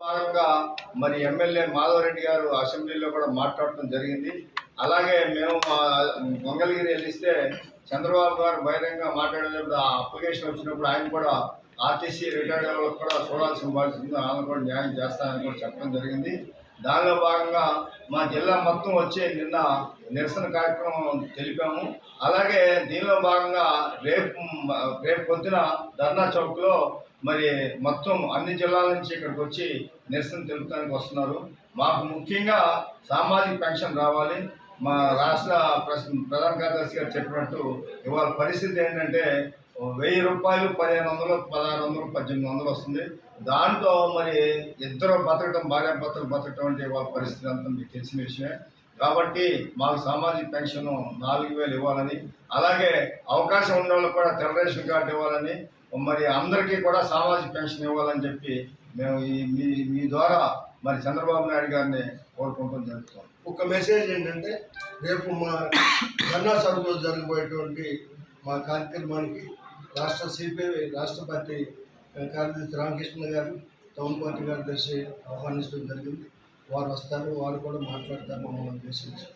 భాగంగా మరి ఎమ్మెల్యే మాధవరెడ్డి గారు అసెంబ్లీలో కూడా మాట్లాడటం జరిగింది. అలాగే మేము మంగళగిరి వెళ్ళిస్తే చంద్రబాబు గారు బహిరంగ మాట్లాడేటప్పుడు ఆ అప్లికేషన్ వచ్చినప్పుడు ఆయన కూడా ఆర్టీసీ రిటైర్డ్ వాళ్ళకి కూడా చూడాల్సిన బాధ్యత ఉంది, ఆయన కూడా న్యాయం చేస్తానని కూడా చెప్పడం జరిగింది. దానిలో భాగంగా మా జిల్లా మొత్తం వచ్చి నిన్న నిరసన కార్యక్రమం తెలిపాము. అలాగే దీనిలో భాగంగా రేపు పొద్దున ధర్నా చౌక్లో మరి మొత్తం అన్ని జిల్లాల నుంచి ఇక్కడికి వచ్చి నిరసన తెలుపడానికి వస్తున్నారు. మాకు ముఖ్యంగా సామాజిక పెన్షన్ రావాలి. మా రాష్ట్ర ప్రధాన కార్యదర్శి గారు చెప్పినట్టు ఇవాళ పరిస్థితి ఏంటంటే 1000 రూపాయలు 1500, 1600, 1800 వస్తుంది. దాంట్లో మరి ఇద్దరు బతకడం, భార్యాభర్తలు బతకడం అంటే ఇవాళ పరిస్థితి అంతా మీకు తెలిసిన విషయమే. కాబట్టి మాకు సామాజిక పెన్షన్ 4000 ఇవ్వాలని, అలాగే అవకాశం ఉన్న వాళ్ళకి కూడా తెల్ల రేషన్ కార్డు ఇవ్వాలని, మరి అందరికీ కూడా సామాజిక పెన్షన్ ఇవ్వాలని చెప్పి మేము మీ ద్వారా మరి చంద్రబాబు నాయుడు గారిని కోరుకుంటూ జరుగుతాం. ఒక మెసేజ్ ఏంటంటే, రేపు మా ధర్నా సభలో జరగబోయేటువంటి మా కార్యక్రమానికి రాష్ట్ర సిపిఐ రాష్ట్ర పార్టీ కార్యదర్శి రామకృష్ణ గారు, టౌన్ పార్టీ కార్యదర్శి ఆహ్వానించడం జరిగింది. వారు వస్తారు, వారు కూడా మాట్లాడతారు మమ్మల్ని ఉద్దేశించి.